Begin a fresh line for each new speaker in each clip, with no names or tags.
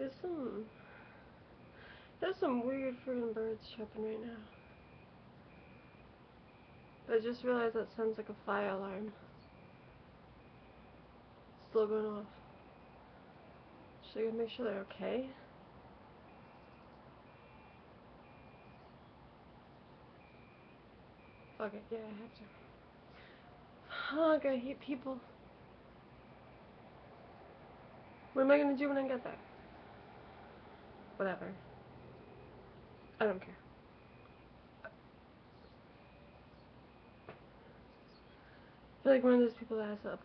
There's some weird freaking birds chirping right now. I just realized that sounds like a fire alarm. Still going off. Should I make sure they're okay? Fuck it, yeah, I have to. Fuck, I hate people. What am I gonna do when I get there? Whatever. I don't care. I feel like one of those people that has to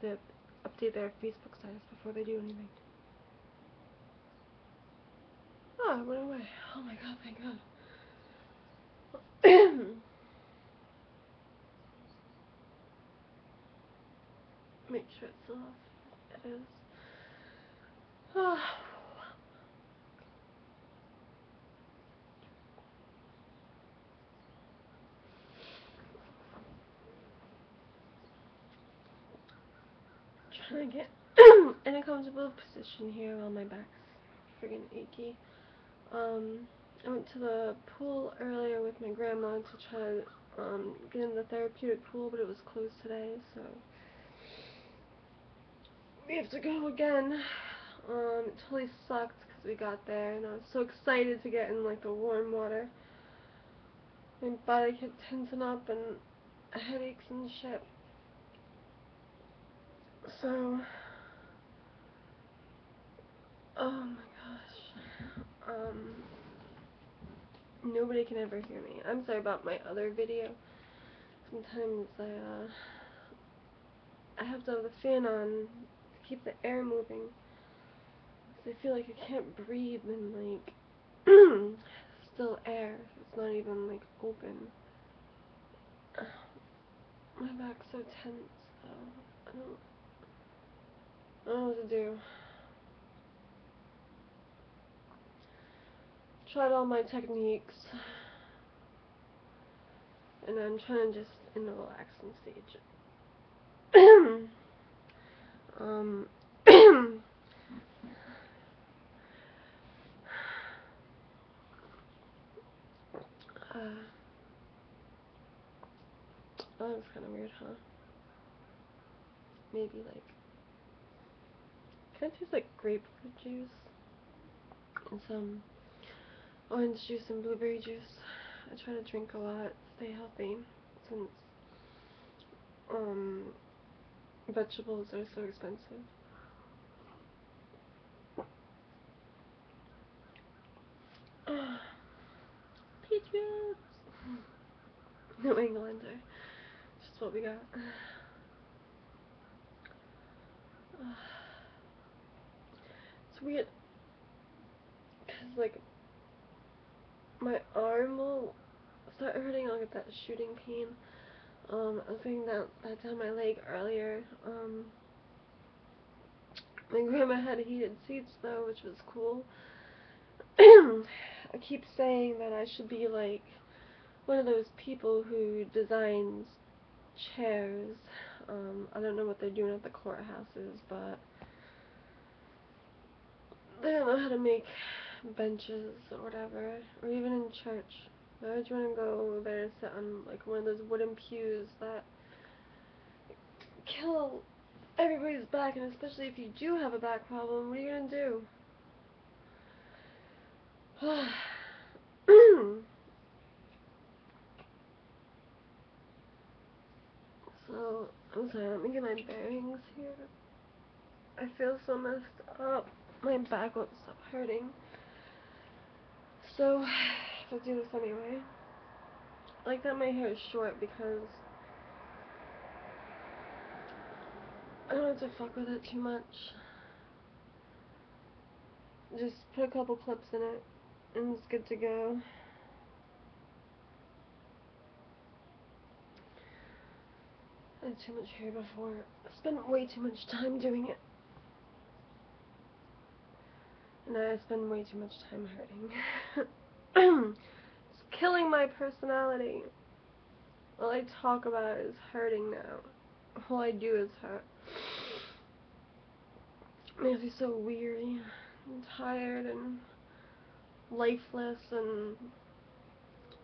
update their Facebook status before they do anything. Oh, it went away. Oh my god, thank god. Make sure it's still off. It is. Oh. Trying to get in a comfortable position here while my back's friggin' achy. I went to the pool earlier with my grandma to try to get in the therapeutic pool, but it was closed today, so we have to go again. It totally sucked because we got there and I was so excited to get in like the warm water. My body kept tensing up and headaches and shit. So, oh my gosh. Nobody can ever hear me. I'm sorry about my other video. Sometimes I have to have the fan on to keep the air moving. I feel like I can't breathe in like still air. It's not even like open. My back's so tense though. I don't know what to do. Tried all my techniques and I'm trying to just in the relaxing stage. Oh, that's kind of weird, huh? Maybe like, kind of tastes like grapefruit juice and some orange juice and blueberry juice. I try to drink a lot, stay healthy, since vegetables are so expensive. Patriots! New Englander. Just what we got. It's weird, cause like my arm will start hurting. I'll get that shooting pain. I was getting that down my leg earlier. My grandma had heated seats though, which was cool. I keep saying that I should be like one of those people who designs chairs. I don't know what they're doing at the courthouses, but they don't know how to make benches or whatever, or even in church. Why would you want to go there and sit on like one of those wooden pews that kill everybody's back, and especially if you do have a back problem, what are you gonna do? So, I'm sorry, let me get my bearings here. I feel so messed up. My back won't stop hurting. So, I'll do this anyway. I like that my hair is short because I don't have to fuck with it too much. Just put a couple clips in it and it's good to go. I had too much hair before. I spent way too much time doing it. And I spend way too much time hurting. It's killing my personality. All I talk about is hurting now. All I do is hurt. It makes me so weary. I'm tired and lifeless and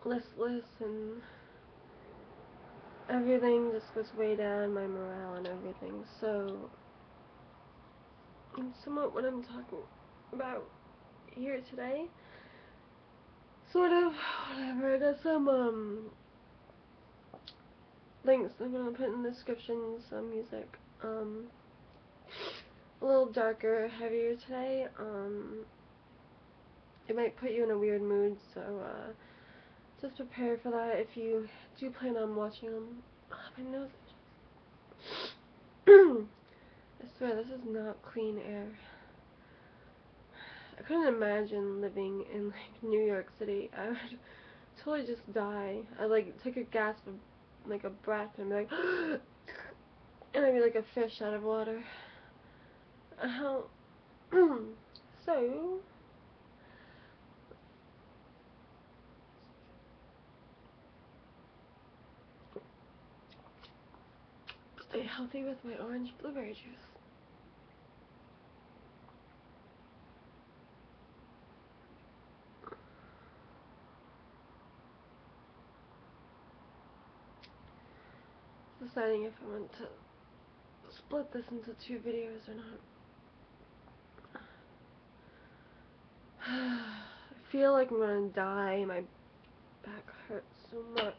listless, and everything just goes way down, my morale and everything. So, somewhat what I'm talking about here today, sort of, whatever. There's some links I'm gonna put in the description, some music, a little darker, heavier today. It might put you in a weird mood, so just prepare for that if you do plan on watching them. My nose. I swear, this is not clean air. I couldn't imagine living in like New York City. I would totally just die. I'd like take a gasp of like a breath and be like, and I'd be like a fish out of water. So, stay healthy with my orange blueberry juice. Deciding if I want to split this into 2 videos or not. I feel like I'm gonna die. My back hurts so much.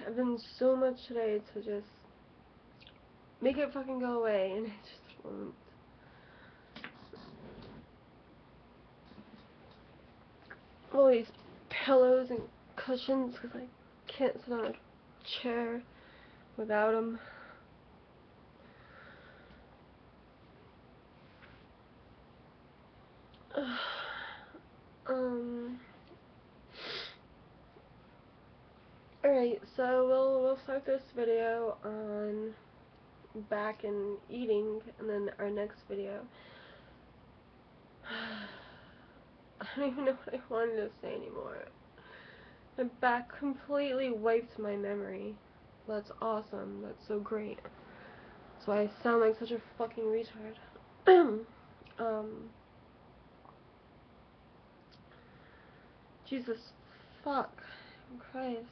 I've done so much today to just make it fucking go away, and it just won't. All these pillows and cushions because I can't sit on a chair without them. Alright, so we'll start this video on back and eating, and then our next video. I don't even know what I wanted to say anymore. My back completely wiped my memory. That's awesome. That's so great. That's why I sound like such a fucking retard. Jesus fuck. Christ.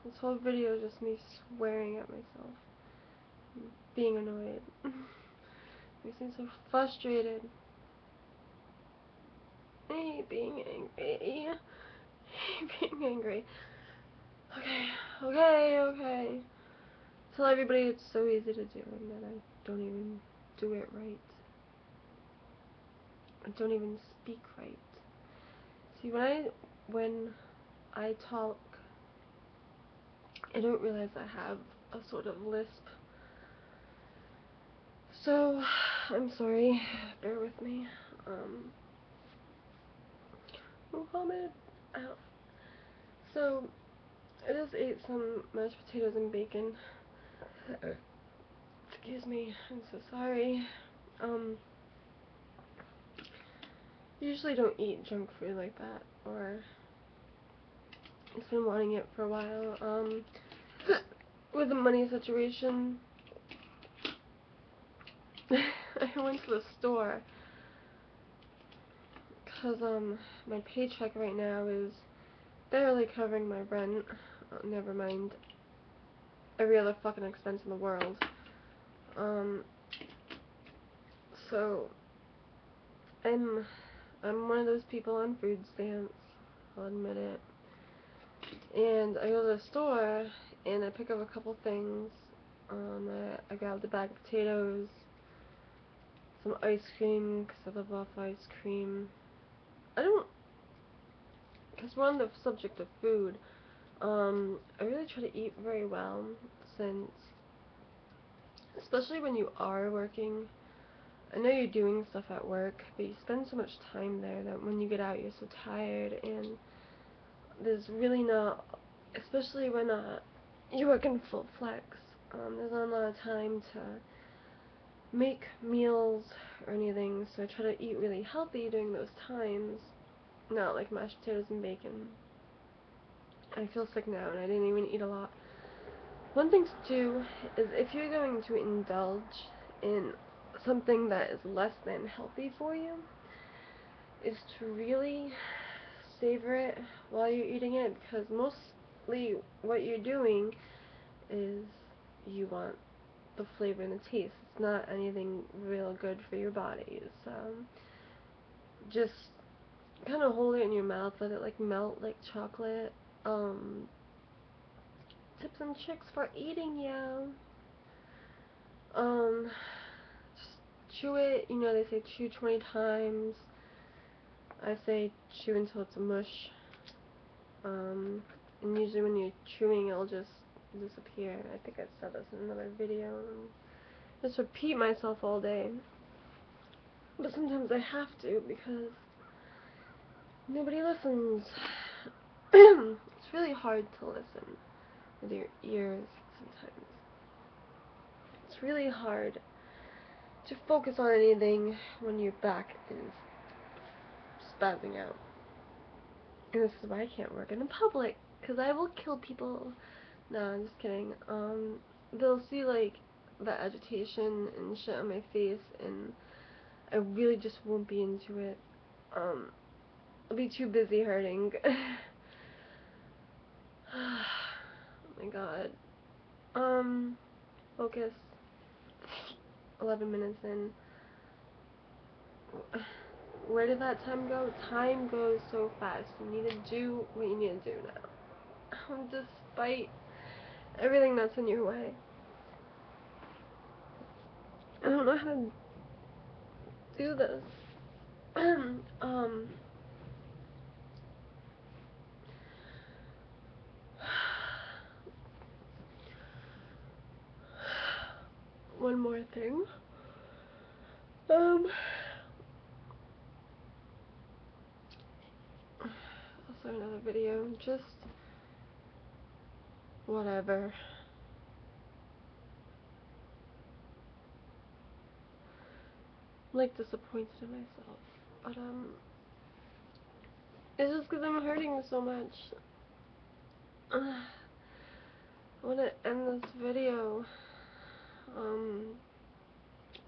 This whole video is just me swearing at myself. Being annoyed. Makes me so frustrated. Hey, being angry. Being angry. Okay. Tell everybody it's so easy to do and that I don't even do it right. I don't even speak right. See, when I talk, I don't realize I have a sort of lisp. So, I'm sorry. Bear with me. Muhammad. Ow. So, I just ate some mashed potatoes and bacon. Excuse me. I'm so sorry. Usually don't eat junk food like that, or I've been wanting it for a while. With the money situation, I went to the store because my paycheck right now is barely covering my rent. Never mind every other fucking expense in the world. So I'm one of those people on food stamps. I'll admit it. And I go to the store and I pick up a couple things. I grabbed a bag of potatoes, some ice cream because I love ice cream. Because we're on the subject of food, I really try to eat very well, since, especially when you are working, I know you're doing stuff at work, but you spend so much time there that when you get out you're so tired, and there's really not, especially when you work in full flex, there's not a lot of time to make meals or anything, so I try to eat really healthy during those times, not like mashed potatoes and bacon. I feel sick now and I didn't even eat a lot. One thing to do is if you're going to indulge in something that is less than healthy for you is to really savor it while you're eating it, because mostly what you're doing is you want the flavor and the taste. It's not anything real good for your body. So just kind of hold it in your mouth, let it like melt like chocolate. Tips and tricks for eating, yeah. Just chew it. You know, they say chew 20 times. I say chew until it's a mush. And usually when you're chewing, it'll just disappear. I think I said this in another video. Just repeat myself all day. But sometimes I have to because nobody listens. It's really hard to listen with your ears sometimes. It's really hard to focus on anything when your back is spazzing out. And this is why I can't work in the public, because I will kill people. No, I'm just kidding. They'll see like the agitation and shit on my face, and I really just won't be into it. I'll be too busy hurting. Oh my god. Focus. 11 minutes in. Where did that time go? Time goes so fast. You need to do what you need to do now. Despite everything that's in your way. I don't know how to do this. One more thing. I'll start another video. Just whatever. I'm like disappointed in myself, but it's just because I'm hurting so much. I want to end this video.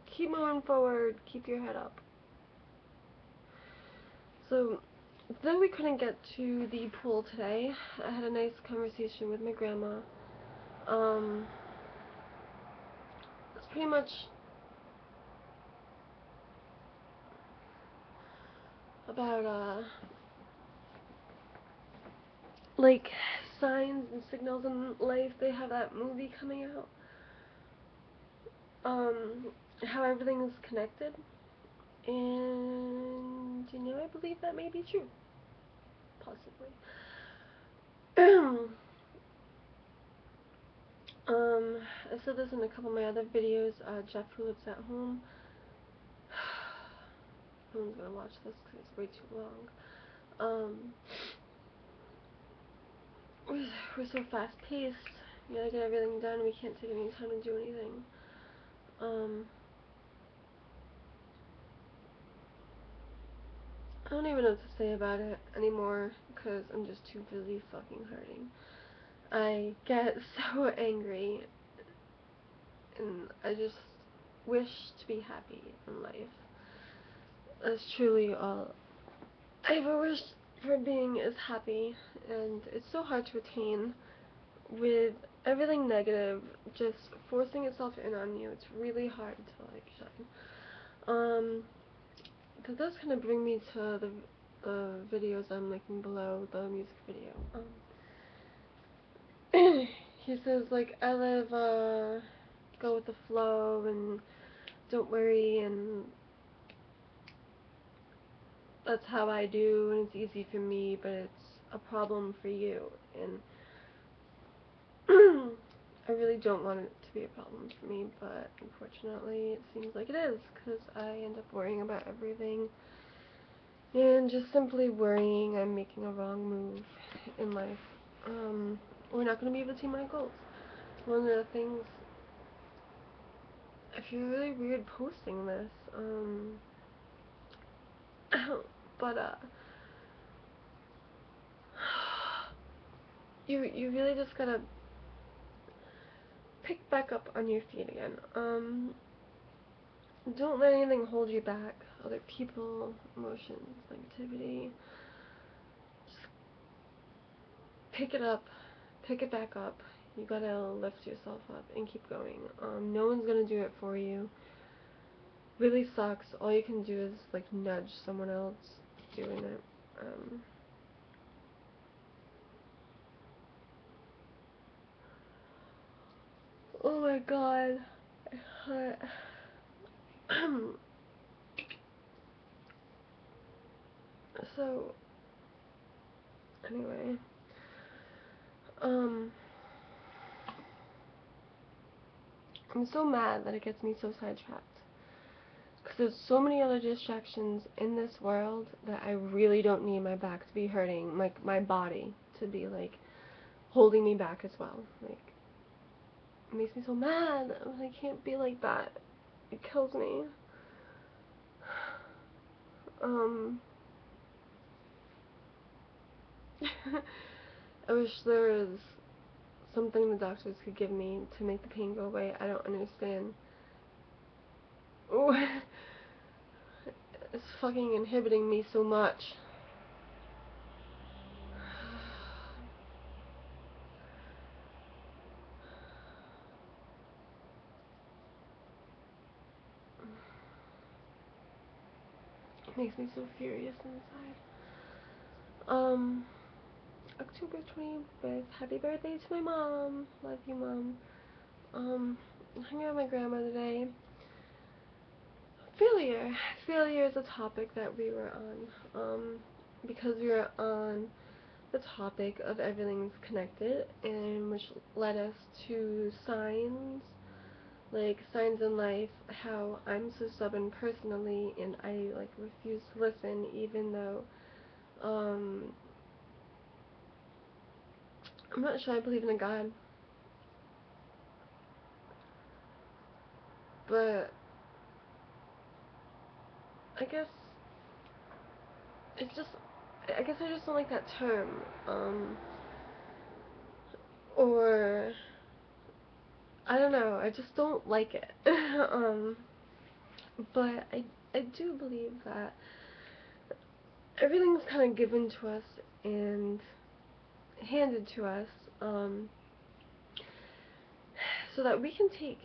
Keep moving forward. Keep your head up. So, though we couldn't get to the pool today, I had a nice conversation with my grandma. It's pretty much about, like, signs and signals in life. They have that movie coming out. How everything is connected. And, you know, I believe that may be true. Possibly. I said this in a couple of my other videos. Jeff, who lives at home. No one's gonna watch this because it's way too long. We're so fast paced. We gotta get everything done. We can't take any time to do anything. I don't even know what to say about it anymore because I'm just too busy fucking hurting. I get so angry and I just wish to be happy in life. That's truly all I ever wished for, being is happy, and it's so hard to attain with everything negative just forcing itself in on you. It's really hard to like shine. That does kind of bring me to the videos I'm linking below, the music video. He says like I live go with the flow and don't worry, and that's how I do, and it's easy for me, but it's a problem for you. And I really don't want it to be a problem for me, but unfortunately it seems like it is, because I end up worrying about everything, and just simply worrying I'm making a wrong move in life. We're not going to be able to achieve my goals. One of the things, I feel really weird posting this, but you really just gotta pick back up on your feet again. Don't let anything hold you back. Other people, emotions, negativity. Just pick it up. Pick it back up. You gotta lift yourself up and keep going. No one's gonna do it for you. Really sucks. All you can do is like nudge someone else doing it. Oh my god. So, anyway, I'm so mad that it gets me so sidetracked. Because there's so many other distractions in this world that I really don't need my back to be hurting, like my body to be like holding me back as well. Like, it makes me so mad. I can't be like that. It kills me. I wish there was something the doctors could give me to make the pain go away. I don't understand. It's fucking inhibiting me so much. It makes me so furious inside. October 25th. Happy birthday to my mom. Love you, Mom. Hung out with my grandma today. Failure. Failure is a topic that we were on. Because we were on the topic of everything's connected, and which led us to signs, like signs in life, how I'm so stubborn personally, and I like refuse to listen, even though I'm not sure I believe in a God, but I guess it's just, I guess I just don't like that term, or I don't know, I just don't like it. But I do believe that everything's kind of given to us and handed to us, so that we can take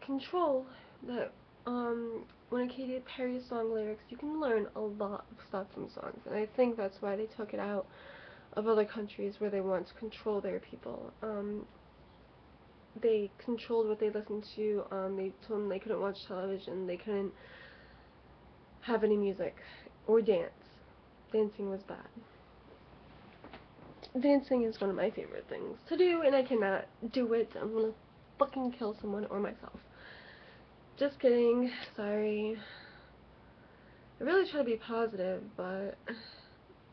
control. That when a Katy Perry song lyrics, you can learn a lot of stuff from songs, and I think that's why they took it out of other countries where they want to control their people. They controlled what they listened to. They told them they couldn't watch television, they couldn't have any music or dance. Dancing was bad. Dancing is one of my favorite things to do, and I cannot do it. I'm gonna fucking kill someone or myself. Just kidding. Sorry. I really try to be positive, but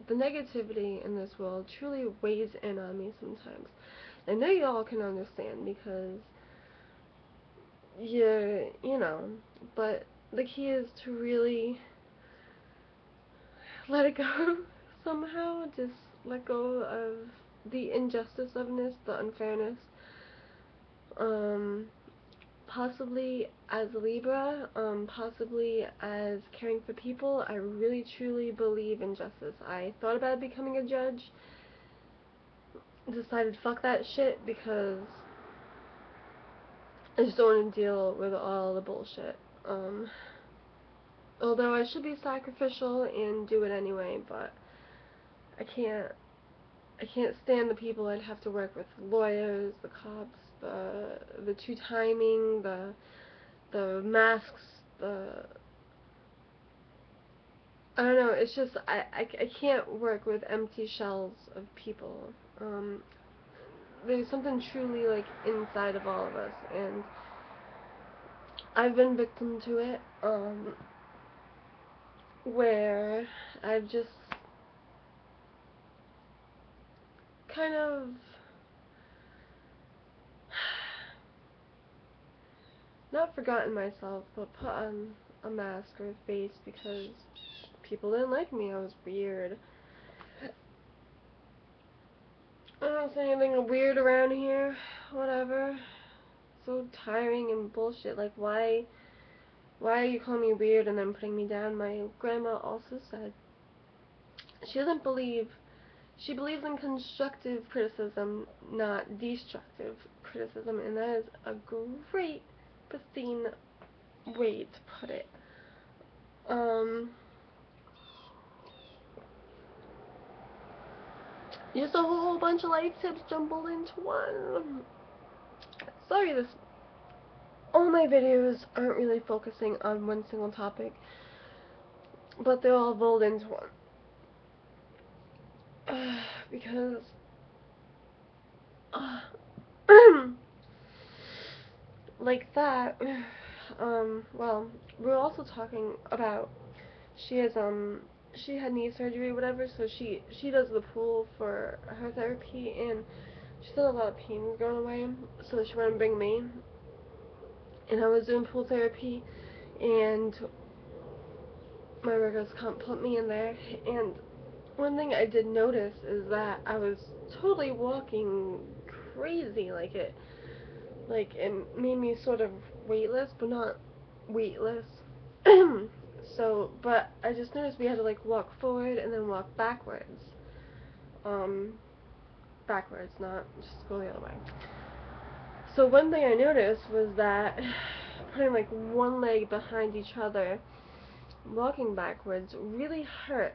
the negativity in this world truly weighs in on me sometimes. I know y'all can understand because you know, but the key is to really let it go somehow. Just let go of the injustice of this, the unfairness. Possibly as a Libra, possibly as caring for people, I really truly believe in justice. I thought about becoming a judge, decided fuck that shit because I just don't want to deal with all the bullshit. Although I should be sacrificial and do it anyway, but I can't. I can't stand the people I'd have to work with. Lawyers, the cops, the two timing, the masks, the I don't know, it's just I can't work with empty shells of people. There's something truly like inside of all of us, and I've been victim to it, where I've just kind of not forgotten myself, but put on a mask or a face because people didn't like me. I was weird. I don't say anything weird around here. Whatever. So tiring and bullshit. Like, why why are you calling me weird and then putting me down? My grandma also said she doesn't believe, she believes in constructive criticism, not destructive criticism, and that is a great, pristine way to put it. Just a whole bunch of life tips jumbled into one. Sorry, all my videos aren't really focusing on one single topic, but they're all rolled into one. Because like that, well, we're also talking about, she had knee surgery or whatever, so she does the pool for her therapy, and she said a lot of pain was going away, so she wanted to bring me, and I was doing pool therapy, and my workers comp put me in there, and one thing I did notice is that I was totally walking crazy, like it made me sort of weightless, but not weightless. So, but I just noticed we had to like walk forward and then walk backwards. Backwards, not just go the other way. So one thing I noticed was that putting like one leg behind each other, walking backwards, really hurt,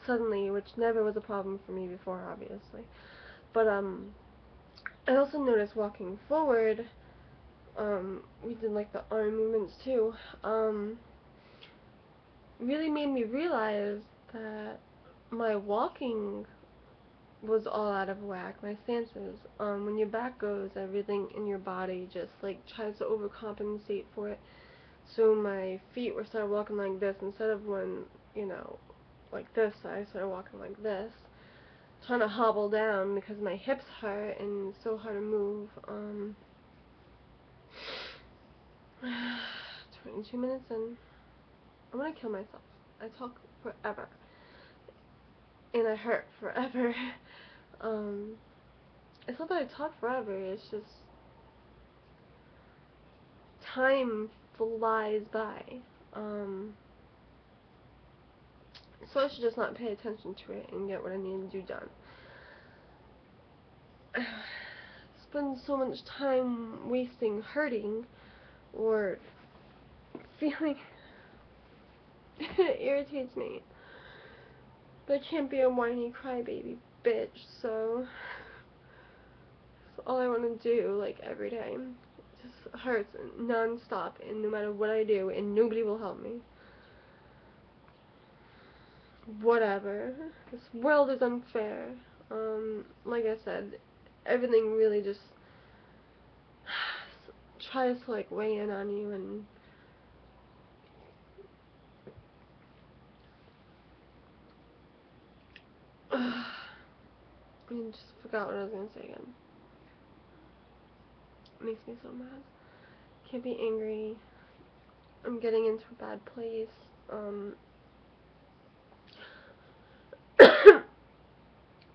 suddenly, which never was a problem for me before, obviously. But, I also noticed walking forward, we did like the arm movements too, really made me realize that my walking was all out of whack, my stances. When your back goes, everything in your body just like tries to overcompensate for it. So my feet were started walking like this instead of when, like this, I started walking like this, trying to hobble down because my hips hurt and it's so hard to move. 22 minutes in. I'm gonna kill myself. I talk forever. And I hurt forever. It's not that I talk forever, it's just time flies by. So I should just not pay attention to it and get what I need to do done. Spend so much time wasting hurting or feeling it irritates me. But I can't be a whiny crybaby bitch, so that's all I want to do, like, every day. It just hurts non-stop, and no matter what I do, and nobody will help me. Whatever. This world is unfair. Like I said, everything really just tries to, like, weigh in on you, and I just forgot what I was gonna say again. It makes me so mad. Can't be angry. I'm getting into a bad place.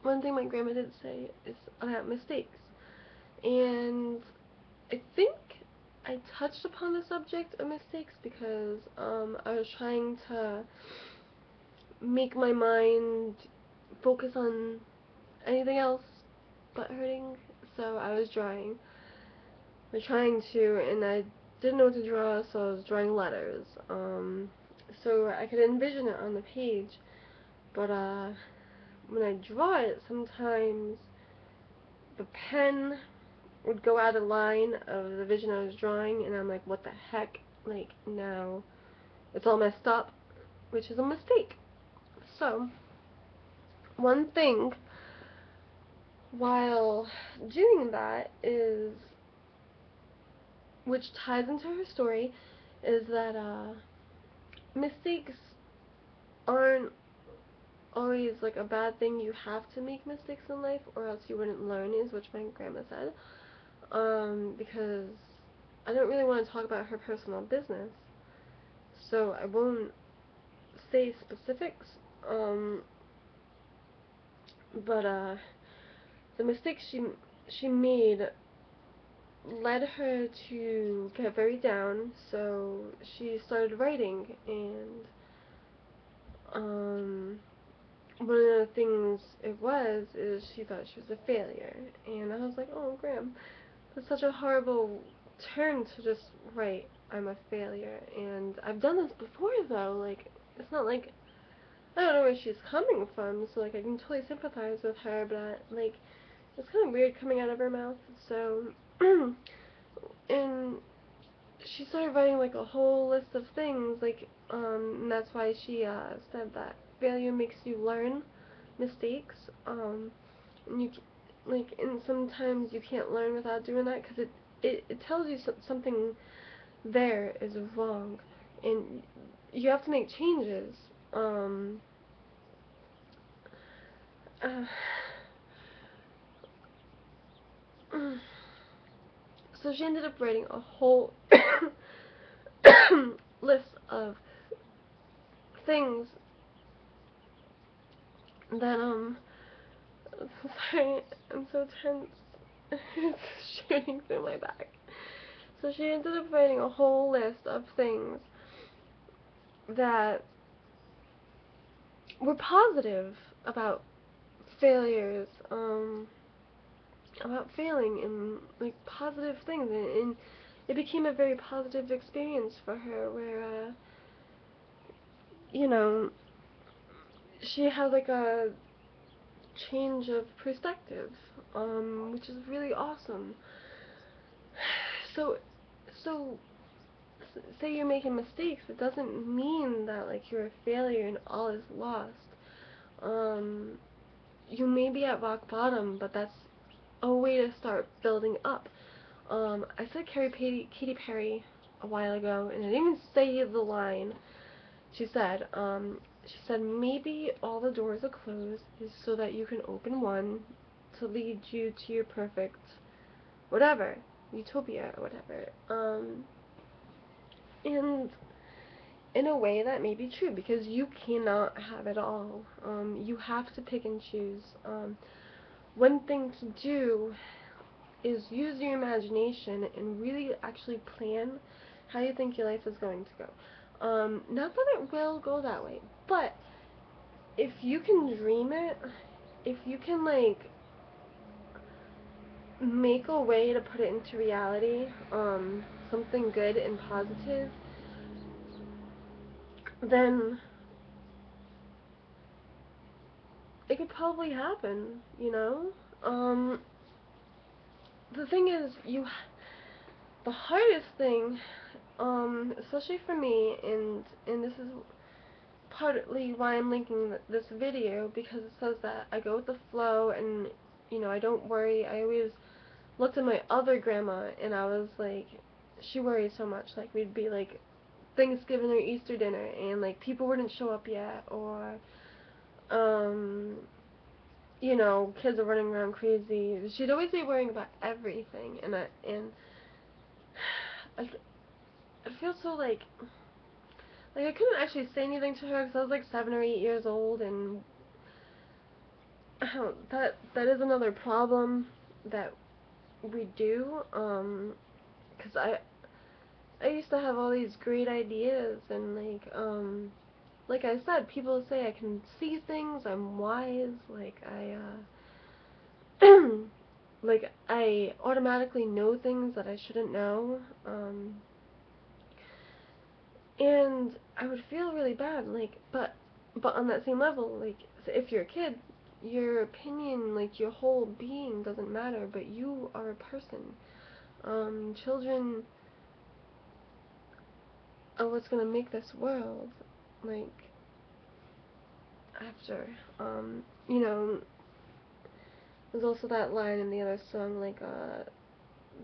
One thing my grandma did say is I have mistakes. And I think I touched upon the subject of mistakes because I was trying to make my mind focus on anything else but hurting. So I was drawing. I was trying to, and I didn't know what to draw, so I was drawing letters. So I could envision it on the page, but when I draw it, sometimes the pen would go out of line of the vision I was drawing, and I'm like, what the heck? Like, now it's all messed up, which is a mistake. So, one thing while doing that is, which ties into her story, is that mistakes aren't always like a bad thing. You have to make mistakes in life or else you wouldn't learn, is what my grandma said. Because I don't really want to talk about her personal business, so I won't say specifics, but the mistakes she made led her to get very down, so she started writing, and one of the things it was is she thought she was a failure, and I was like, oh, Graham, that's such a horrible turn to just write, I'm a failure, and I've done this before, though, like, it's not like, I don't know where she's coming from, so, like, I can totally sympathize with her, but, like, it's kind of weird coming out of her mouth, so, and she started writing, like, a whole list of things, like, and that's why she, said that failure makes you learn mistakes, and you, like, and sometimes you can't learn without doing that, because it tells you something there is wrong, and you have to make changes, uh, so she ended up writing a whole list of things that, sorry, I'm so tense. It's shooting through my back. So she ended up writing a whole list of things that were positive about failures, about failing, and, like, positive things, and it became a very positive experience for her, where, you know, she had, like, a change of perspective, which is really awesome. So, so, say you're making mistakes, it doesn't mean that, like, you're a failure and all is lost. You may be at rock bottom, but that's a way to start building up. I said Katy Perry a while ago, and I didn't even say the line. She said, maybe all the doors are closed is so that you can open one to lead you to your perfect whatever, utopia or whatever. And in a way that may be true, because you cannot have it all. You have to pick and choose. One thing to do is use your imagination and really actually plan how you think your life is going to go. Not that it will go that way, but if you can dream it, if you can, like, make a way to put it into reality, something good and positive, then it could probably happen, you know? The thing is, the hardest thing, especially for me, and this is partly why I'm linking this video, because it says that I go with the flow, and, you know, I don't worry. I always looked at my other grandma, and I was like, she worries so much. Like, we'd be, like, Thanksgiving or Easter dinner, and, like, people wouldn't show up yet, or, you know, kids are running around crazy. She'd always be worrying about everything, and I feel so, like I couldn't actually say anything to her because I was, like, 7 or 8 years old, and that is another problem that we do, because I used to have all these great ideas, and, like I said, people say I can see things, I'm wise, like, like, I automatically know things that I shouldn't know, and I would feel really bad, like, but on that same level, like, if you're a kid, your opinion, like, your whole being doesn't matter, but you are a person. Children are what's gonna make this world, like, after, you know, there's also that line in the other song, like,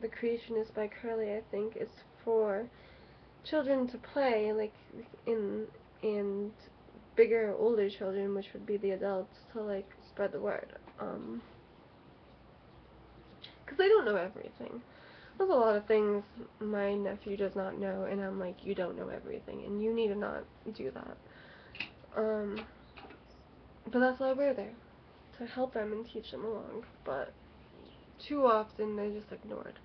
the creation is by Curly, I think, is for children to play, like, in, and bigger, older children, which would be the adults, to, like, spread the word, because they don't know everything. There's a lot of things my nephew does not know, and I'm like, you don't know everything, and you need to not do that, but that's why we're there, to help them and teach them along, but too often they're just ignored.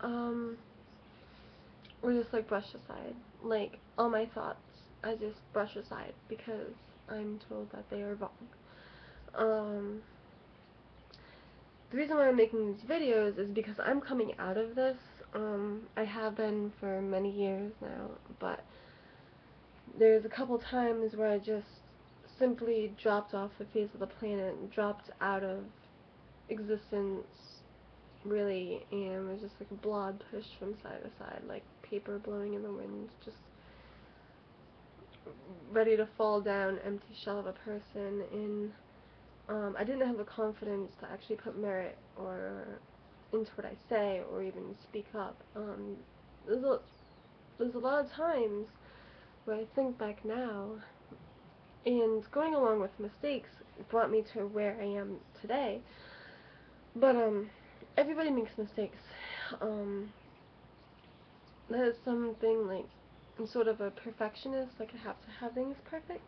um, or just like brush aside. Like all my thoughts, I just brush aside because I'm told that they are wrong. The reason why I'm making these videos is because I'm coming out of this. I have been for many years now, but there's a couple times where I just simply dropped off the face of the planet, dropped out of existence, really, and was just like a blob pushed from side to side, like paper blowing in the wind, just ready to fall down, empty shell of a person. And I didn't have the confidence to actually put merit or into what I say or even speak up. There's a lot of times where I think back now, and going along with mistakes brought me to where I am today. But everybody makes mistakes. That is something like I'm sort of a perfectionist. Like I have to have things perfect.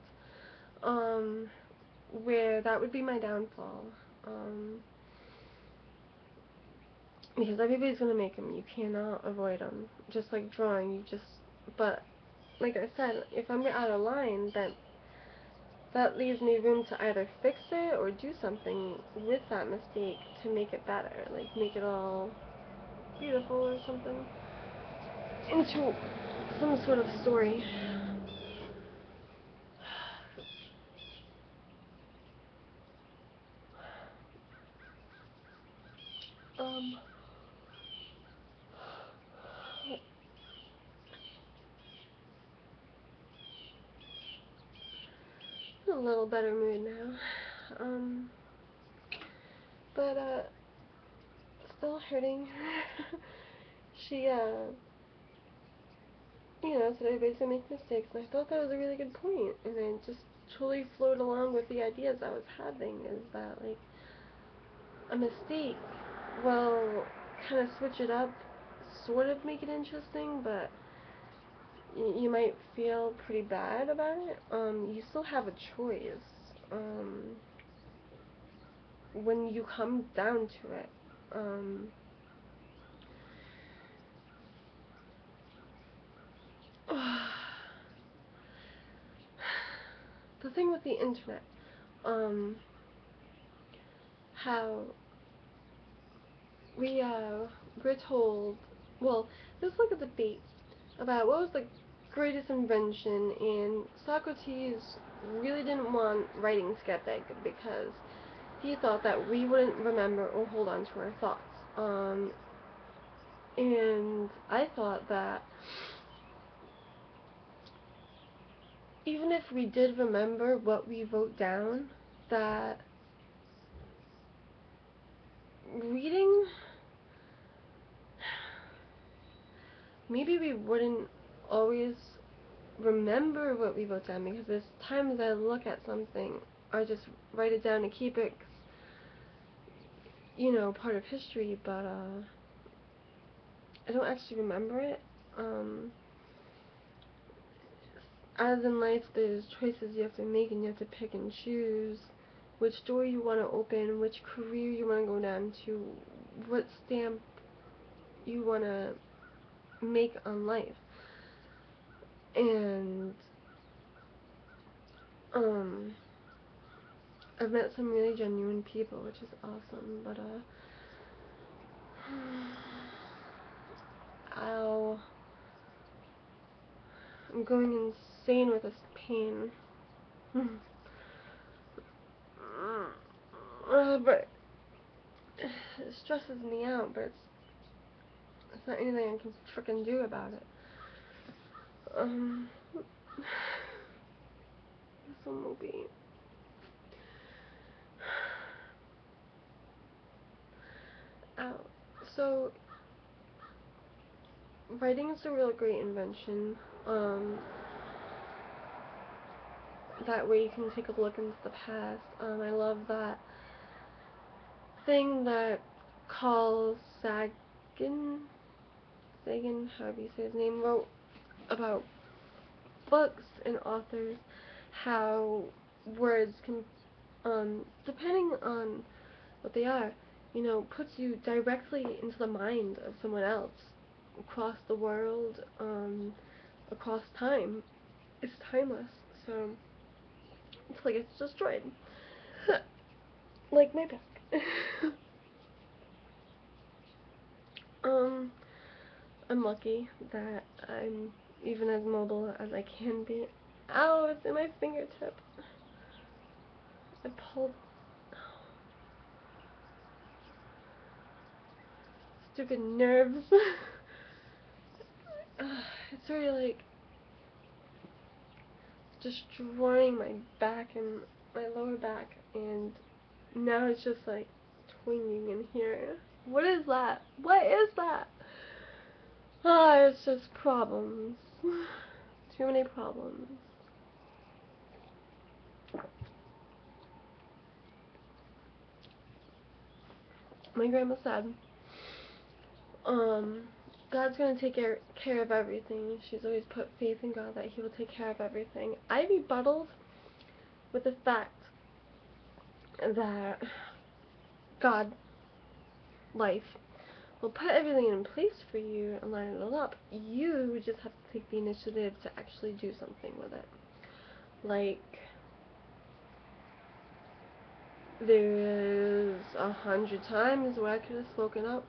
Where that would be my downfall. Because everybody's gonna make them. You cannot avoid them. Just like drawing, you just. But like I said, if I'm out of line, then that leaves me room to either fix it or do something with that mistake to make it better, like make it all beautiful or something into some sort of story. Um, in a little better mood now. But still hurting. She said everybody's gonna make mistakes, and I thought that was a really good point, and I just totally flowed along with the ideas I was having, is that, like, a mistake, well, kind of switch it up, sort of make it interesting, but you might feel pretty bad about it. You still have a choice, when you come down to it. The thing with the internet, how we're told, well, there's like a debate about what was the greatest invention, and Socrates really didn't want writing skeptic because he thought that we wouldn't remember or hold on to our thoughts. And I thought that even if we did remember what we wrote down, that reading, maybe we wouldn't always remember what we wrote down, because there's times I look at something, I just write it down to keep it, part of history, but I don't actually remember it. As in life, there's choices you have to make, and you have to pick and choose which door you want to open, which career you want to go down to, what stamp you want to make on life. And I've met some really genuine people, which is awesome, but I'm going insane with this pain. But it stresses me out, but it's not anything I can frickin' do about it. This one will be. Ow. So, writing is a real great invention. That way you can take a look into the past. I love that thing that Carl Sagan, however you say his name, wrote about books and authors, how words can, depending on what they are, puts you directly into the mind of someone else across the world, across time. It's timeless, so it's like it's destroyed. Like my back. I'm lucky that I'm even as mobile as I can be. Ow, it's in my fingertip. I pulled. Stupid nerves. It's already like destroying my back and my lower back, and now it's just like twinging in here. What is that? What is that? It's just problems. Too many problems. My grandma said, God's gonna take care of everything. She's always put faith in God that He will take care of everything. I rebutted with the fact that God, life, will put everything in place for you and line it all up. You just have to take the initiative to actually do something with it. Like, there is 100 times where I could have spoken up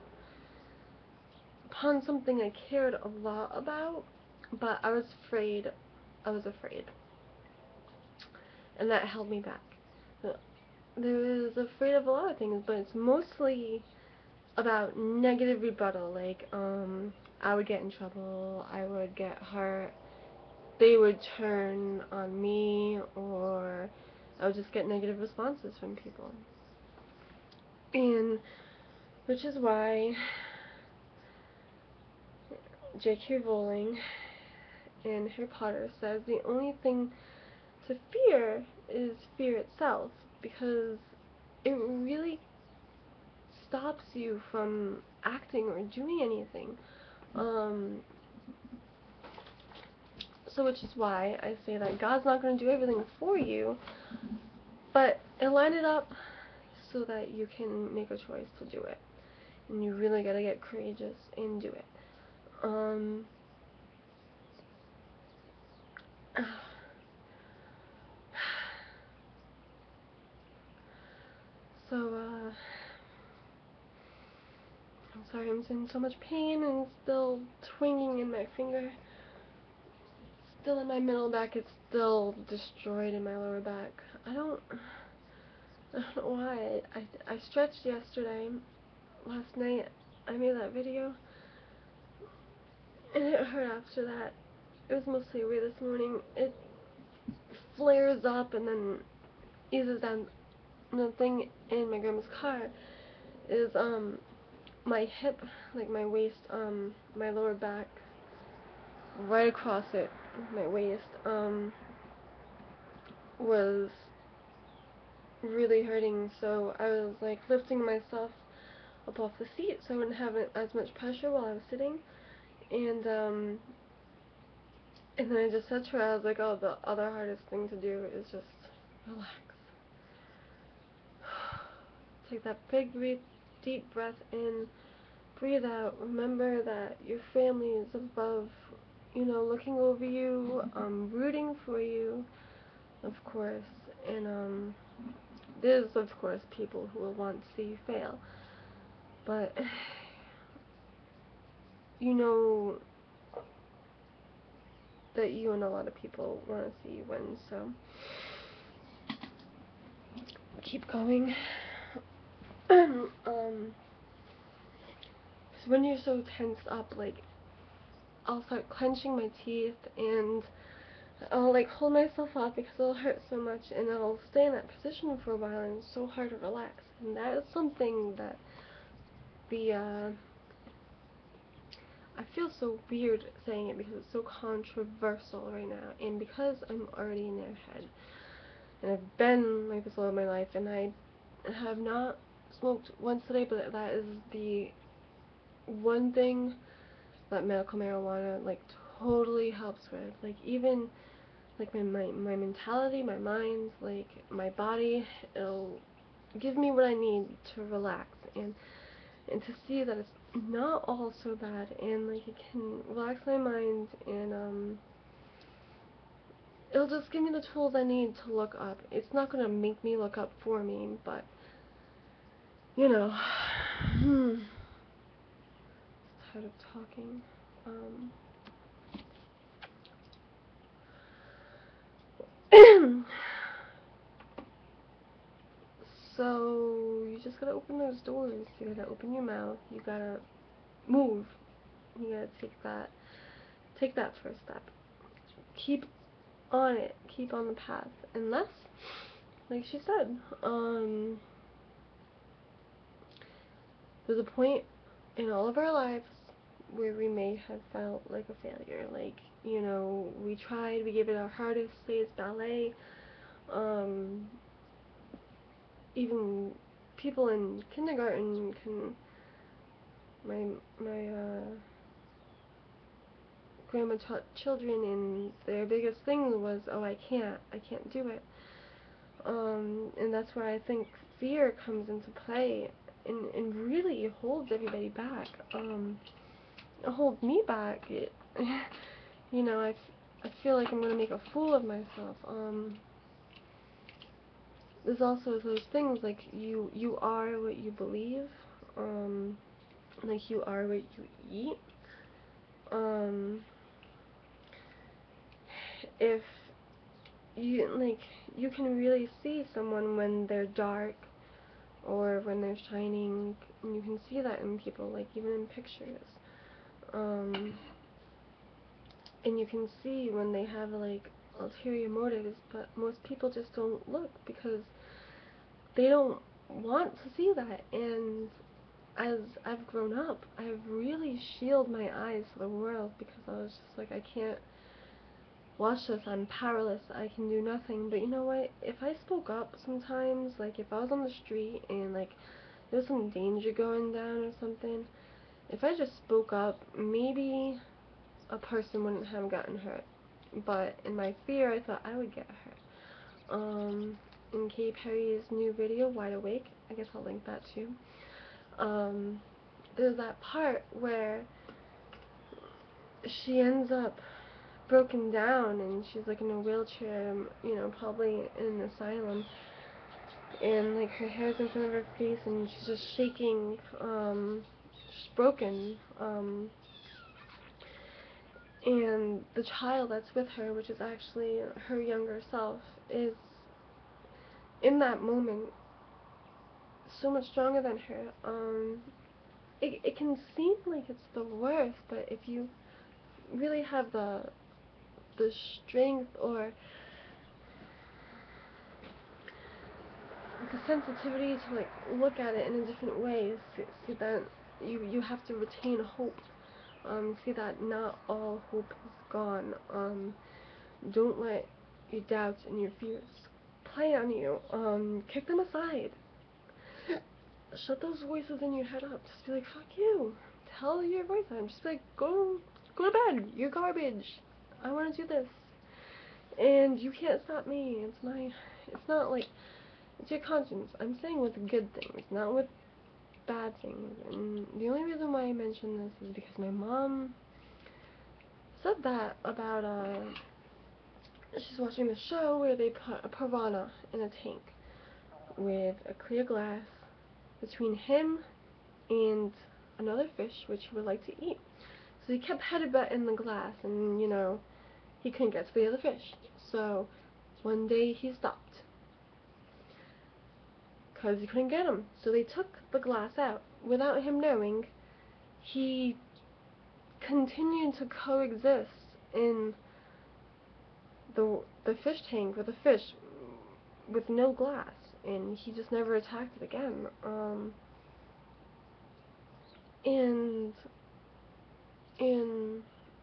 upon something I cared a lot about, but I was afraid. And that held me back. There is afraid of a lot of things, but it's mostly about negative rebuttal. Like, I would get in trouble, I would get hurt, they would turn on me, or I would just get negative responses from people. And which is why J.K. Rowling in Harry Potter says the only thing to fear is fear itself, because it really stops you from acting or doing anything. So which is why I say that God's not going to do everything for you, but line it up so that you can make a choice to do it. And you really got to get courageous and do it. I'm sorry, I'm in so much pain and still twinging in my finger. Still in my middle back, it's still destroyed in my lower back. I don't know why. I stretched yesterday. Last night I made that video, and it hurt after that. It was mostly away this morning. It flares up and then eases down. The thing in my grandma's car is my hip, like my waist, my lower back, right across it, my waist, was really hurting. So I was like lifting myself up off the seat so I wouldn't have as much pressure while I was sitting. And then I just said to her, I was like, oh, the other hardest thing to do is just relax. Take that big, deep breath in, breathe out. Remember that your family is above, looking over you, rooting for you, of course. And there's, of course, people who will want to see you fail. But, you know that you and a lot of people want to see you win, so keep going. So when you're so tensed up, like, I'll start clenching my teeth, and I'll like hold myself up because it'll hurt so much, and I'll stay in that position for a while, and it's so hard to relax. And that is something that I feel so weird saying it because it's so controversial right now, and because I'm already in their head, and I've been like this all of my life, and I have not smoked once a day, but that is the one thing that medical marijuana like totally helps with. Like, even like my mentality, my mind, like my body, it'll give me what I need to relax and to see that it's not all so bad, and like it can relax my mind, and it'll just give me the tools I need to look up. It's not gonna make me look up for me, but you know, tired of talking. So you just gotta open those doors. You gotta open your mouth. You gotta move. You gotta take that first step. Keep on it. Keep on the path. Unless, like she said, there's a point in all of our lives where we may have felt like a failure. Like, you know, we tried, we gave it our hardest, say it's ballet. Even people in kindergarten can, my grandma taught children, and their biggest thing was, oh, I can't do it. And that's where I think fear comes into play, and really holds everybody back. It holds me back. You know, I feel like I'm gonna make a fool of myself. There's also those things like you are what you believe. Like you are what you eat. If you can really see someone when they're dark or when they're shining, and you can see that in people, like even in pictures. And you can see when they have like ulterior motives, but most people just don't look because they don't want to see that. And as I've grown up, I've really shielded my eyes to the world because I was just like, I can't watch this, I'm powerless, I can do nothing. But you know what, if I spoke up sometimes, like if I was on the street and like there's some danger going down or something, if I just spoke up, maybe a person wouldn't have gotten hurt. But in my fear, I thought I would get hurt. In Katy Perry's new video, Wide Awake, I guess I'll link that too. There's that part where she ends up broken down and she's like in a wheelchair, you know, probably in an asylum, and like her hair's in front of her face and she's just shaking. She's broken. And the child that's with her, which is actually her younger self, is in that moment so much stronger than her. It can seem like it's the worst, but if you really have the strength or the sensitivity to like look at it in a different way, see that you have to retain hope. See that not all hope is gone. Don't let your doubts and your fears play on you. Kick them aside. Shut those voices in your head up. Just be like, fuck you. Tell your voice out. Just be like, go to bed. You're garbage. I want to do this. And you can't stop me. It's not like, it's your conscience. I'm saying with good things, not with bad things. And the only reason why I mention this is because my mom said that about, she's watching the show where they put a piranha in a tank with a clear glass between him and another fish which he would like to eat. So he kept headbutting the glass, and you know, he couldn't get to the other fish. So one day he stopped because he couldn't get him. So they took the glass out without him knowing. He continued to coexist in the fish tank with a fish with no glass, and he just never attacked it again. And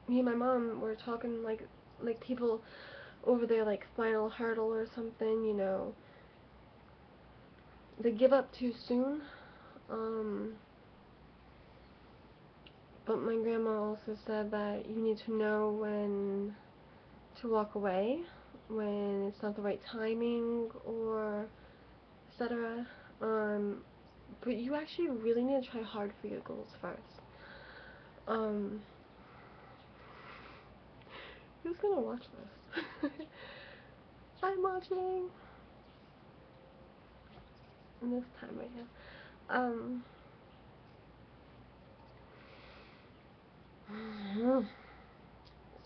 me and my mom were talking like people over their like final hurdle or something, you know, they give up too soon. But my grandma also said that you need to know when to walk away, when it's not the right timing, or etc. But you actually really need to try hard for your goals first. Who's gonna watch this? I'm watching. In this time right now.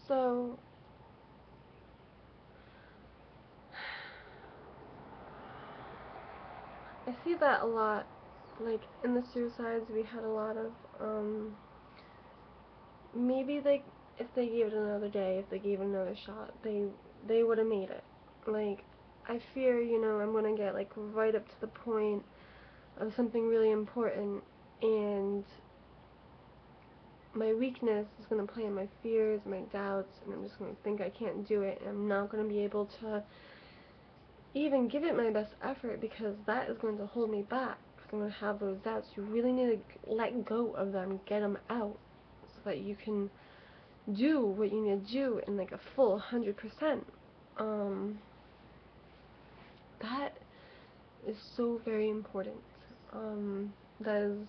So I see that a lot. Like in the suicides, we had a lot of maybe if they gave it another day, if they gave it another shot, they would have made it. Like I fear, I'm gonna get like right up to the point of something really important, and my weakness is gonna play on my fears, my doubts, and I'm just gonna think I can't do it, and I'm not gonna be able to even give it my best effort, because that is going to hold me back. Because I'm going to have those doubts. You really need to let go of them, get them out, so that you can do what you need to do in like a full 100%. That is so very important. That is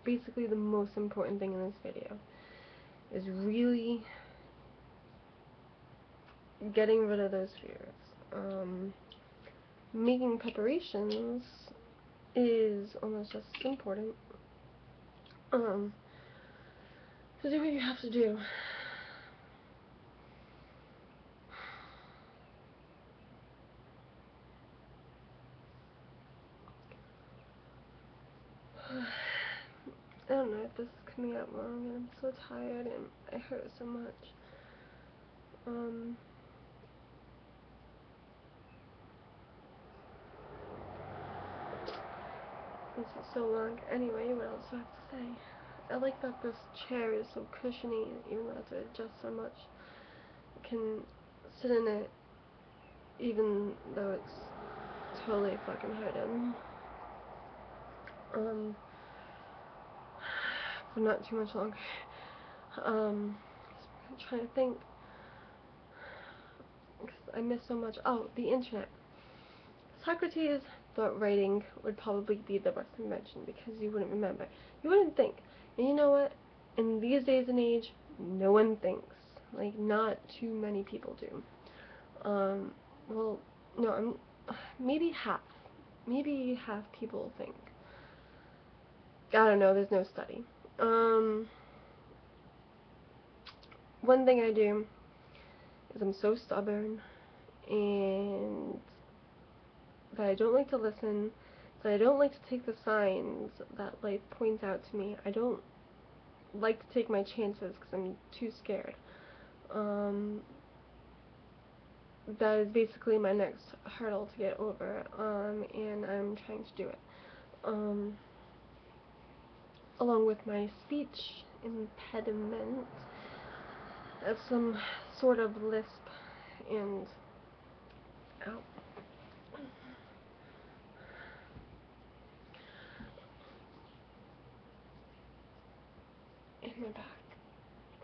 basically the most important thing in this video, is really getting rid of those fears. Making preparations is almost just as important. To do what you have to do. I don't know if this is coming out wrong, and I'm so tired, and I hurt so much. This is so long. Anyway, what else do I have to say? I like that this chair is so cushiony, even though it's adjust so much. I can sit in it, even though it's totally fucking hurting. For not too much longer. I'm trying to think. I miss so much. Oh, the internet. Socrates thought writing would probably be the best invention, because you wouldn't remember. You wouldn't think. And you know what? In these days and age, no one thinks. Like, not too many people do. Well, no, maybe half. Maybe half people think. I don't know, there's no study. One thing I do is I'm so stubborn, and that I don't like to listen, that I don't like to take the signs that life points out to me. I don't like to take my chances because I'm too scared. That is basically my next hurdle to get over, and I'm trying to do it. Along with my speech impediment, I have some sort of lisp, and ow. In my back.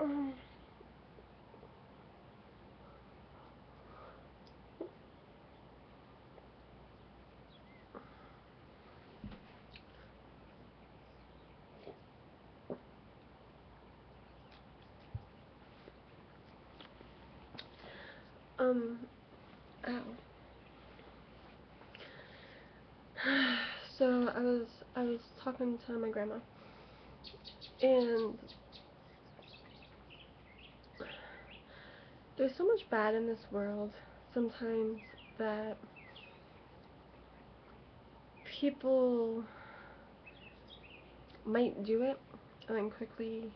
Ow. So I was talking to my grandma, and there's so much bad in this world sometimes that people might do it and then quickly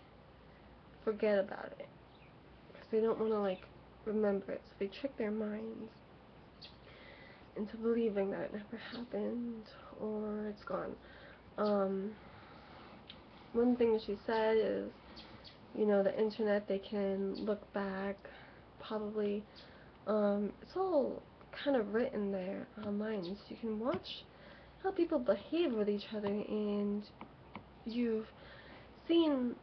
forget about it because they don't want to like remember it, so they trick their minds into believing that it never happened or it's gone. One thing she said is, the internet, they can look back, probably, it's all kind of written there online, so you can watch how people behave with each other, and you've seen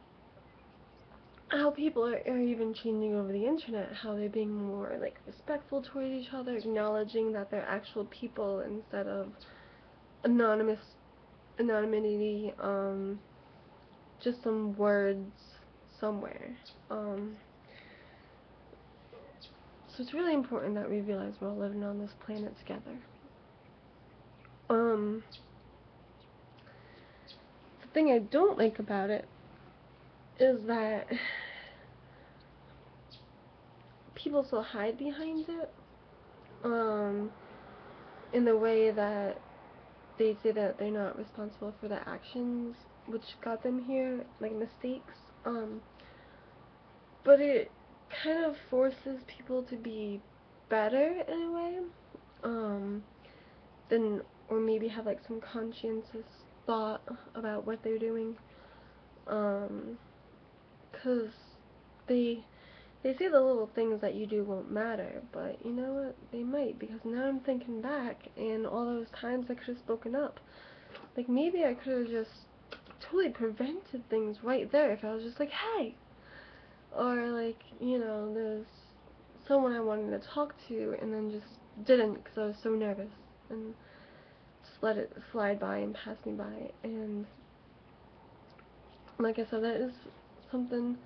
how people are even changing over the internet, how they're being more, like, respectful towards each other, acknowledging that they're actual people instead of anonymity, just some words somewhere. So it's really important that we realize we're all living on this planet together. The thing I don't like about it is that people still hide behind it, in the way that they say that they're not responsible for the actions which got them here, like mistakes, but it kind of forces people to be better in a way, than, or maybe have like some conscientious thought about what they're doing, cause they say the little things that you do won't matter, but you know what? They might, because now I'm thinking back, and all those times I could have spoken up. Like, maybe I could have just totally prevented things right there if I was just like, hey! Or, like, you know, there's someone I wanted to talk to, and then just didn't because I was so nervous, and just let it slide by and pass me by. And, like I said, that is something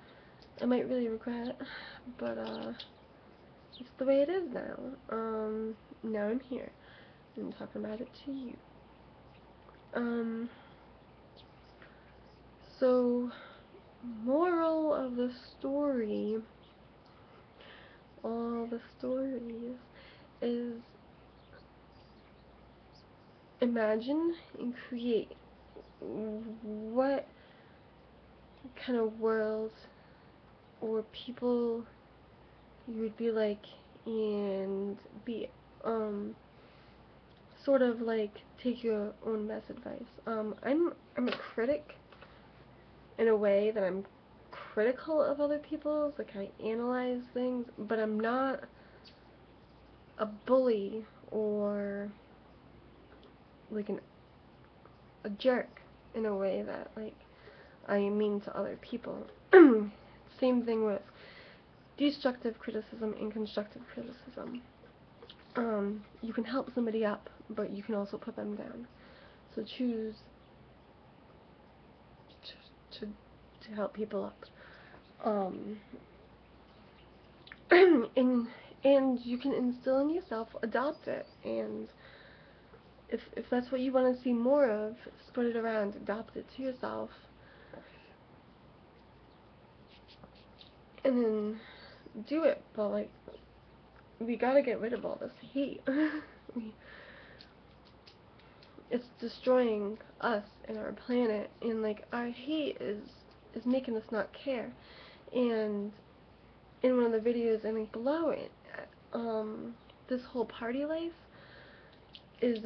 I might really regret, but, it's the way it is now. Now I'm here, and talking about it to you. So, moral of the story, all the stories, is imagine and create what kind of world or people you would be like, and be, sort of like take your own best advice. I'm a critic in a way that I'm critical of other people's, like I analyze things, but I'm not a bully or like a jerk in a way that like I am mean to other people. Same thing with destructive criticism and constructive criticism. You can help somebody up, but you can also put them down. So choose to help people up. And you can instill in yourself, adopt it, and if that's what you want to see more of, spread it around, adopt it to yourself, and then do it. But like, we gotta get rid of all this hate. It's destroying us and our planet, and like our hate is making us not care. And in one of the videos I link below it, this whole party life is,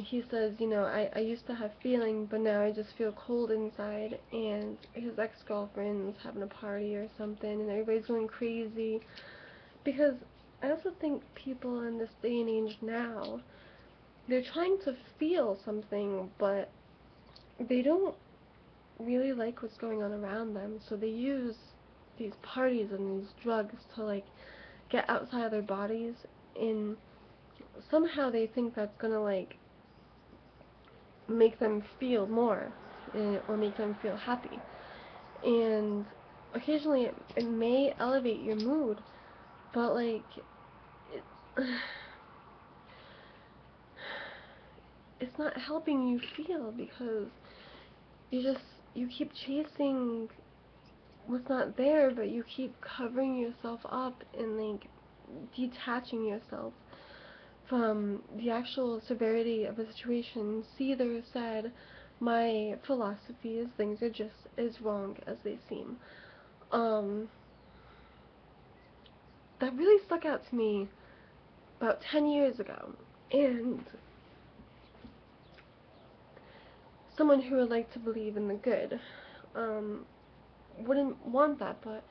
he says, you know, I used to have feeling, but now I just feel cold inside, and his ex-girlfriend's having a party or something, and everybody's going crazy, because I also think people in this day and age now, they're trying to feel something, but they don't really like what's going on around them, so they use these parties and these drugs to like get outside of their bodies, and somehow they think that's gonna like make them feel more, or make them feel happy. And occasionally it may elevate your mood, but like it, it's not helping you feel, because you keep chasing what's not there, but you keep covering yourself up and like detaching yourself from the actual severity of a situation. Cedar said, my philosophy is things are just as wrong as they seem. That really stuck out to me about 10 years ago, and someone who would like to believe in the good, wouldn't want that. But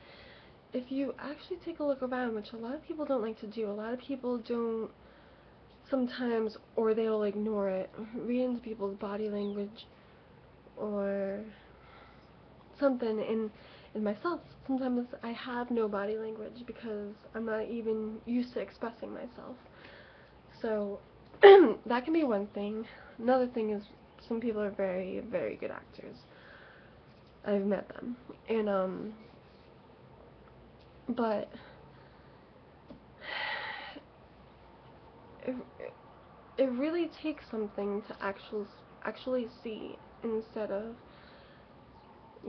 if you actually take a look around, which a lot of people don't like to do, a lot of people don't sometimes, or they'll ignore it, read into people's body language or something, and myself, sometimes I have no body language because I'm not even used to expressing myself. So that can be one thing. Another thing is some people are very, very good actors. I've met them. And, but it, it really takes something to actually see instead of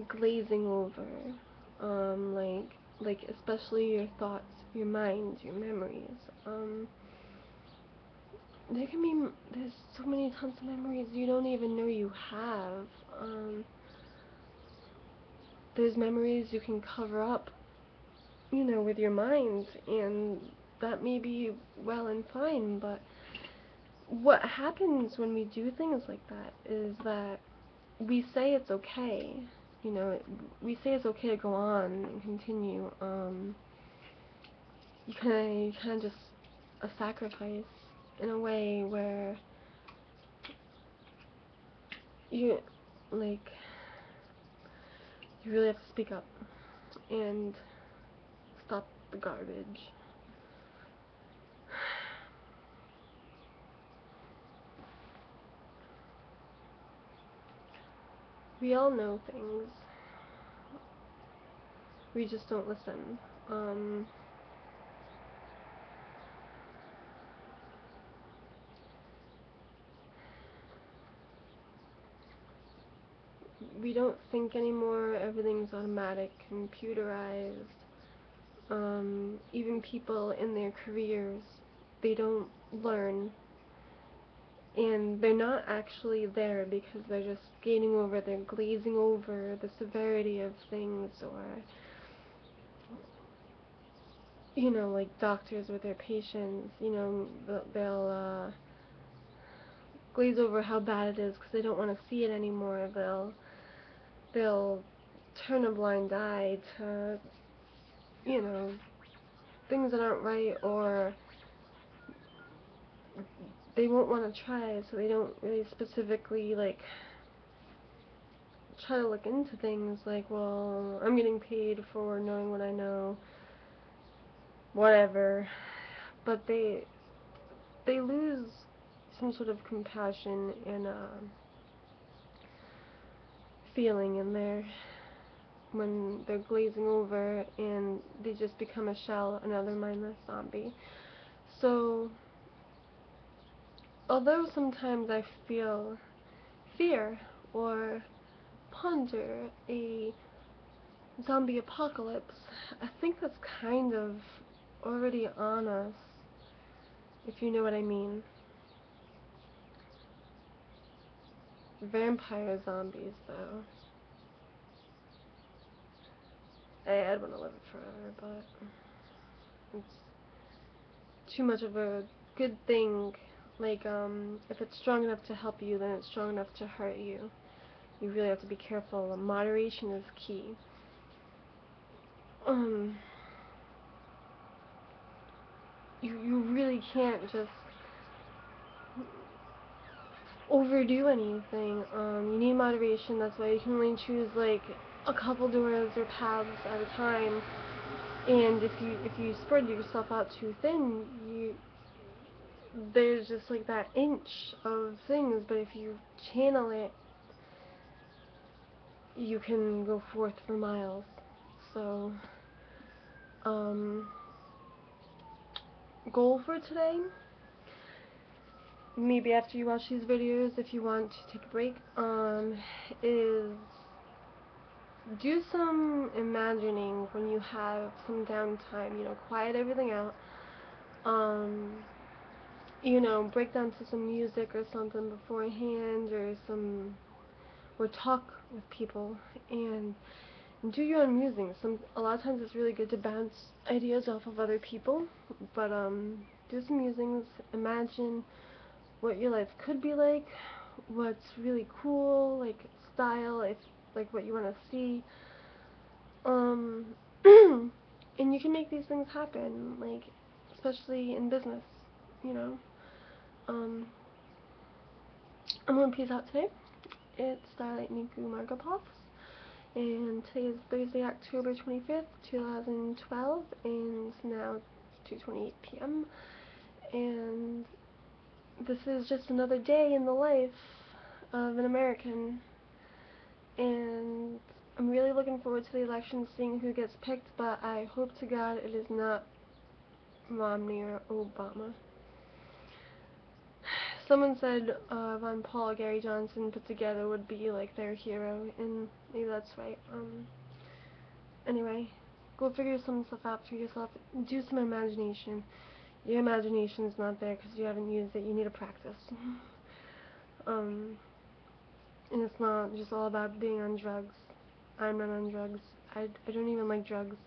glazing over. Like especially your thoughts, your mind, your memories. There's so many tons of memories you don't even know you have. There's memories you can cover up, with your mind, and that may be well and fine, but what happens when we do things like that is that we say it's okay. We say it's okay to go on and continue. You kind of just a sacrifice in a way where you like you really have to speak up and stop the garbage. We all know things. We just don't listen. We don't think anymore. Everything's automatic, computerized. Even people in their careers, they don't learn, and they're not actually there because they're just they're glazing over the severity of things, or like doctors with their patients, they'll glaze over how bad it is because they don't want to see it anymore. They'll turn a blind eye to, things that aren't right, or they won't want to try, so they don't really specifically, like, try to look into things like, well, I'm getting paid for knowing what I know, whatever, but they lose some sort of compassion and feeling in there when they're glazing over, and they just become a shell, another mindless zombie. So, although sometimes I feel fear or ponder a zombie apocalypse, I think that's kind of already on us, if you know what I mean. Vampire zombies, though. I'd want to live it forever, but it's too much of a good thing. Like, if it's strong enough to help you, then it's strong enough to hurt you. You really have to be careful. Moderation is key. You really can't just overdo anything. You need moderation. That's why you can only choose like a couple doors or paths at a time. And if you spread yourself out too thin, there's just like that inch of things. But if you channel it, you can go forth for miles. So, goal for today, maybe after you watch these videos, if you want to take a break, is do some imagining when you have some downtime, quiet everything out, break down to some music or something beforehand, or talk with people, and do your own musings. A lot of times it's really good to bounce ideas off of other people, but, do some musings, imagine what your life could be like, what's really cool, like style, if like what you want to see, and you can make these things happen, like especially in business, you know. I'm gonna peace out today. It's Starlight Niku Margopoffs, and today is Thursday, October 25th, 2012, and it's now 2:28 p.m. and this is just another day in the life of an American, and I'm really looking forward to the election, seeing who gets picked, but I hope to God it is not Romney or Obama. Someone said Ron Paul or Gary Johnson put together would be like their hero, and maybe that's right. Anyway, go figure some stuff out for yourself. Do some imagination. Your imagination's not there because you haven't used it. You need to practice. And it's not just all about being on drugs. I'm not on drugs. I don't even like drugs.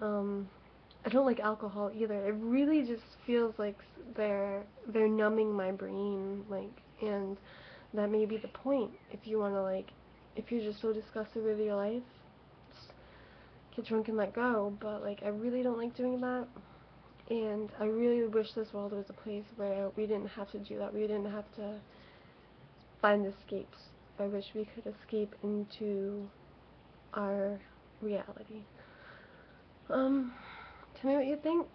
I don't like alcohol either. It really just feels like they're numbing my brain, like, and that may be the point. If you want to, like, if you're just so disgusted with your life, just get drunk and let go. But like, I really don't like doing that, and I really wish this world was a place where we didn't have to do that. We didn't have to find escapes. I wish we could escape into our reality. Tell me what you think.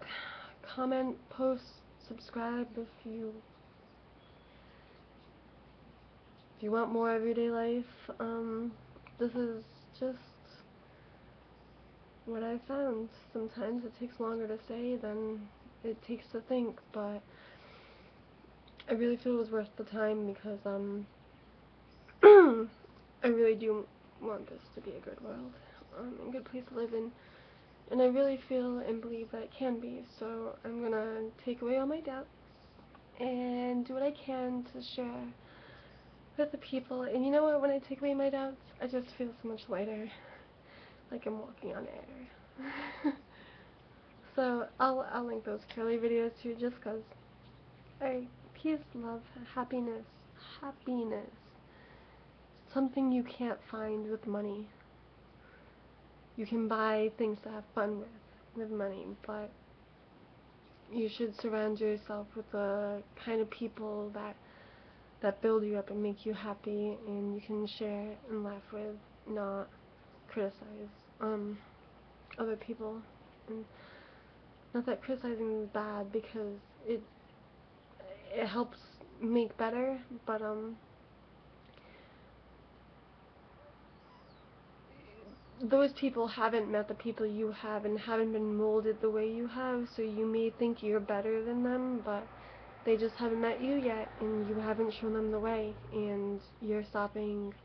Comment, post, subscribe if you want more everyday life. This is just what I found. Sometimes it takes longer to say than it takes to think, but I really feel it was worth the time because I really do want this to be a good world, a good place to live in. And I really feel and believe that it can be, so I'm gonna take away all my doubts and do what I can to share with the people. And you know what, when I take away my doubts, I just feel so much lighter, like I'm walking on air. So I'll link those curly videos too, just cause. Alright, peace, love, happiness, happiness. Something you can't find with money. You can buy things to have fun with money, but you should surround yourself with the kind of people that build you up and make you happy, and you can share and laugh with, not criticize other people. And not that criticizing is bad, because it helps make better, but those people haven't met the people you have and haven't been molded the way you have, so you may think you're better than them, but they just haven't met you yet, and you haven't shown them the way, and you're stopping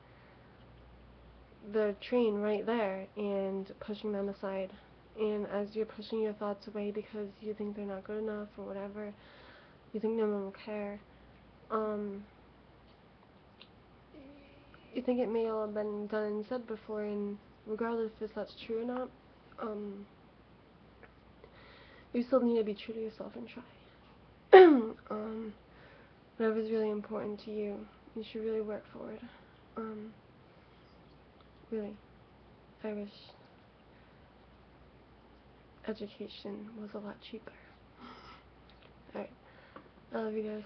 the train right there and pushing them aside. And as you're pushing your thoughts away because you think they're not good enough or whatever, you think no one will care, you think it may all have been done and said before, and regardless if that's true or not, you still need to be true to yourself and try. Whatever's really important to you, you should really work for it. Really, I wish education was a lot cheaper. Alright, I love you guys.